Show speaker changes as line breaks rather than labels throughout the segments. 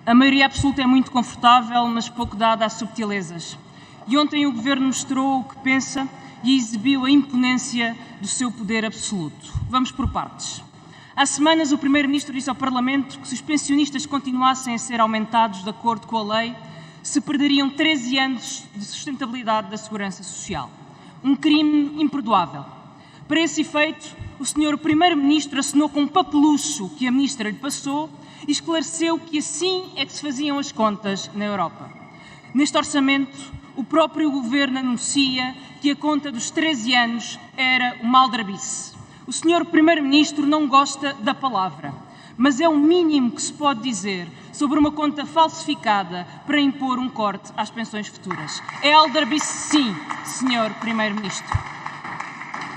A maioria absoluta é muito confortável, mas pouco dada às subtilezas. E ontem o Governo mostrou o que pensa e exibiu a imponência do seu poder absoluto. Vamos por partes. Há semanas o Primeiro-Ministro disse ao Parlamento que se os pensionistas continuassem a ser aumentados de acordo com a lei, se perderiam 13 anos de sustentabilidade da segurança social. Um crime imperdoável. Para esse efeito, o Sr. Primeiro-Ministro assinou com um papelucho que a Ministra lhe passou e esclareceu que assim é que se faziam as contas na Europa. Neste orçamento, o próprio Governo anuncia que a conta dos 13 anos era uma aldrabice. O Sr. Primeiro-Ministro não gosta da palavra, mas é o mínimo que se pode dizer sobre uma conta falsificada para impor um corte às pensões futuras. É aldrabice sim, Sr. Primeiro-Ministro.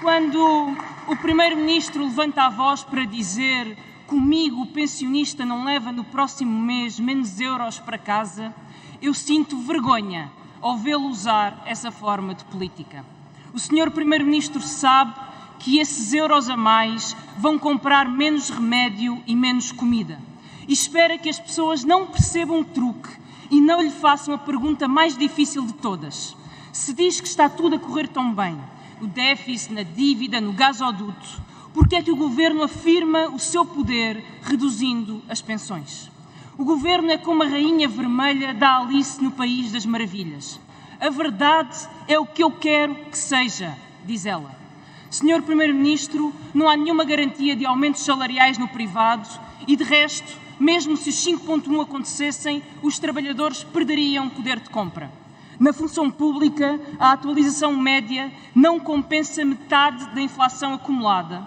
Quando o Primeiro-Ministro levanta a voz para dizer comigo o pensionista não leva no próximo mês menos euros para casa, eu sinto vergonha ao vê-lo usar essa forma de política. O Sr. Primeiro-Ministro sabe que esses euros a mais vão comprar menos remédio e menos comida. E espera que as pessoas não percebam o truque e não lhe façam a pergunta mais difícil de todas. Se diz que está tudo a correr tão bem, o déficit, na dívida, no gasoduto, porque é que o Governo afirma o seu poder reduzindo as pensões? O Governo é como a rainha vermelha da Alice no País das Maravilhas. A verdade é o que eu quero que seja, diz ela. Senhor Primeiro-Ministro, não há nenhuma garantia de aumentos salariais no privado e, de resto, mesmo se os 5.1 acontecessem, os trabalhadores perderiam poder de compra. Na função pública, a atualização média não compensa metade da inflação acumulada.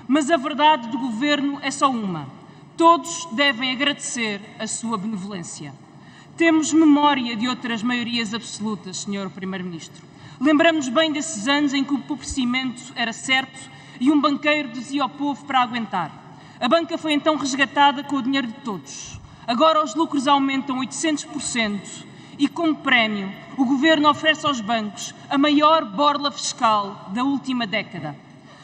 Mas a verdade do Governo é só uma. Todos devem agradecer a sua benevolência. Temos memória de outras maiorias absolutas, Sr. Primeiro-Ministro. Lembramos bem desses anos em que o empobrecimento era certo e um banqueiro dizia ao povo para aguentar. A banca foi então resgatada com o dinheiro de todos. Agora os lucros aumentam 800% e, como prémio, o Governo oferece aos bancos a maior borla fiscal da última década.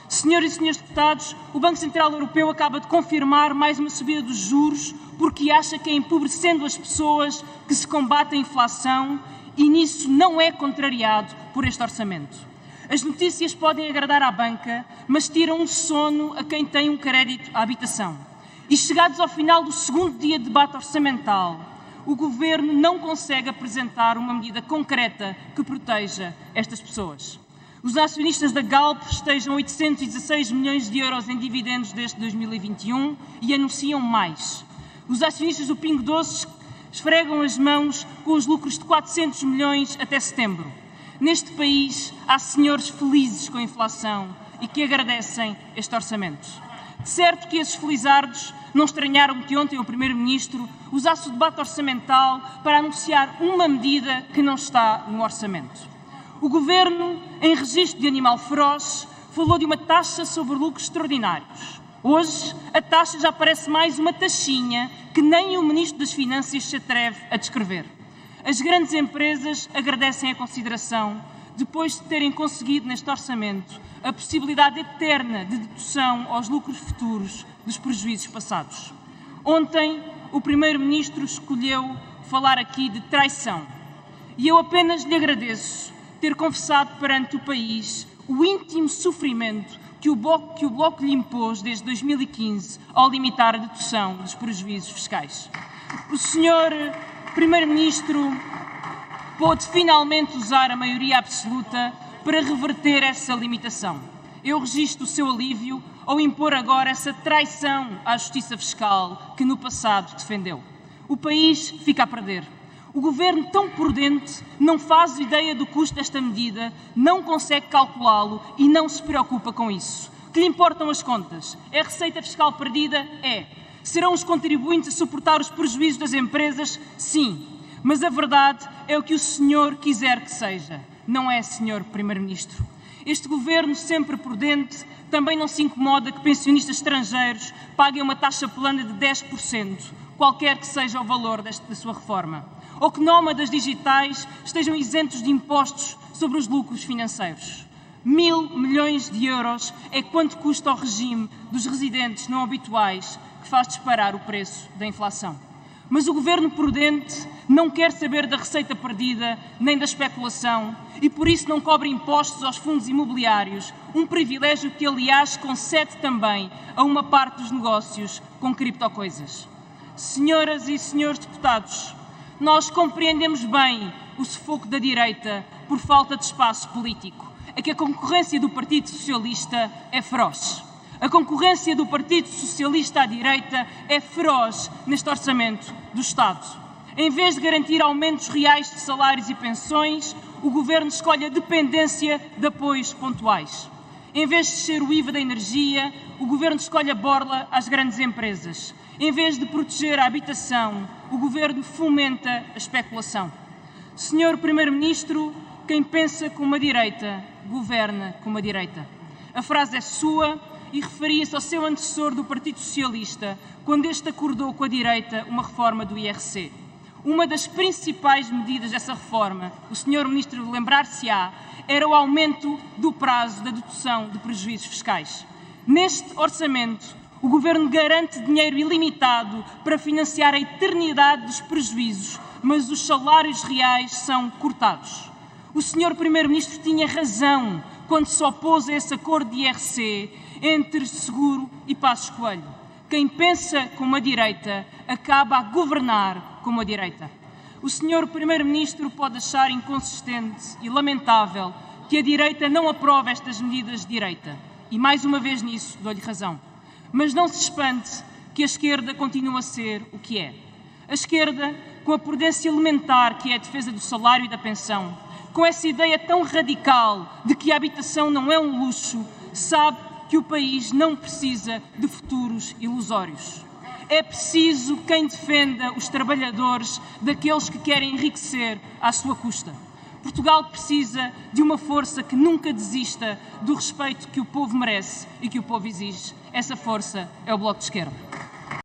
Senhoras e senhores deputados, o Banco Central Europeu acaba de confirmar mais uma subida dos juros porque acha que é empobrecendo as pessoas que se combate a inflação e nisso não é contrariado por este orçamento. As notícias podem agradar à banca, mas tiram um sono a quem tem um crédito à habitação. E chegados ao final do segundo dia de debate orçamental, o Governo não consegue apresentar uma medida concreta que proteja estas pessoas. Os acionistas da Galp festejam 816 milhões de euros em dividendos desde 2021 e anunciam mais. Os acionistas do Pingo Doce esfregam as mãos com os lucros de 400 milhões até setembro. Neste país há senhores felizes com a inflação e que agradecem este orçamento. De certo que esses felizardos não estranharam que ontem o Primeiro-Ministro usasse o debate orçamental para anunciar uma medida que não está no orçamento. O Governo, em registro de animal feroz, falou de uma taxa sobre lucros extraordinários. Hoje, a taxa já parece mais uma taxinha que nem o Ministro das Finanças se atreve a descrever. As grandes empresas agradecem a consideração, depois de terem conseguido neste orçamento a possibilidade eterna de dedução aos lucros futuros dos prejuízos passados. Ontem, o Primeiro-Ministro escolheu falar aqui de traição. E eu apenas lhe agradeço ter confessado perante o país o íntimo sofrimento que o Bloco lhe impôs desde 2015 ao limitar a dedução dos prejuízos fiscais. O Sr. Primeiro-Ministro pôde finalmente usar a maioria absoluta para reverter essa limitação. Eu registro o seu alívio ao impor agora essa traição à justiça fiscal que no passado defendeu. O país fica a perder. O Governo, tão prudente, não faz ideia do custo desta medida, não consegue calculá-lo e não se preocupa com isso. Que lhe importam as contas? É a receita fiscal perdida? É. Serão os contribuintes a suportar os prejuízos das empresas? Sim. Mas a verdade é o que o senhor quiser que seja. Não é, Sr. Primeiro-Ministro. Este Governo, sempre prudente, também não se incomoda que pensionistas estrangeiros paguem uma taxa plana de 10%, qualquer que seja o valor da sua reforma. Ou que nómadas digitais estejam isentos de impostos sobre os lucros financeiros. 1.000 milhões de euros é quanto custa ao regime dos residentes não habituais, que faz disparar o preço da inflação. Mas o governo prudente não quer saber da receita perdida nem da especulação e por isso não cobra impostos aos fundos imobiliários, um privilégio que, aliás, concede também a uma parte dos negócios com criptocoisas. Senhoras e senhores deputados, nós compreendemos bem o sufoco da direita por falta de espaço político. É que a concorrência do Partido Socialista é feroz. A concorrência do Partido Socialista à direita é feroz neste orçamento do Estado. Em vez de garantir aumentos reais de salários e pensões, o Governo escolhe a dependência de apoios pontuais. Em vez de descer o IVA da energia, o Governo escolhe a borla às grandes empresas. Em vez de proteger a habitação, o Governo fomenta a especulação. Senhor Primeiro-Ministro, quem pensa como a direita, governa como a direita. A frase é sua e referia-se ao seu antecessor do Partido Socialista, quando este acordou com a direita uma reforma do IRC. Uma das principais medidas dessa reforma, o Sr. Ministro lembrar-se-á, era o aumento do prazo da dedução de prejuízos fiscais. Neste orçamento, o Governo garante dinheiro ilimitado para financiar a eternidade dos prejuízos, mas os salários reais são cortados. O Sr. Primeiro-Ministro tinha razão quando se opôs a esse acordo de IRC entre Seguro e Passos Coelho. Quem pensa como a direita acaba a governar como a direita. O Sr. Primeiro-Ministro pode achar inconsistente e lamentável que a direita não aprove estas medidas de direita. E mais uma vez nisso dou-lhe razão. Mas não se espante que a esquerda continua a ser o que é. A esquerda, com a prudência elementar que é a defesa do salário e da pensão, com essa ideia tão radical de que a habitação não é um luxo, sabe que o país não precisa de futuros ilusórios. É preciso quem defenda os trabalhadores daqueles que querem enriquecer à sua custa. Portugal precisa de uma força que nunca desista do respeito que o povo merece e que o povo exige. Essa força é o Bloco de Esquerda.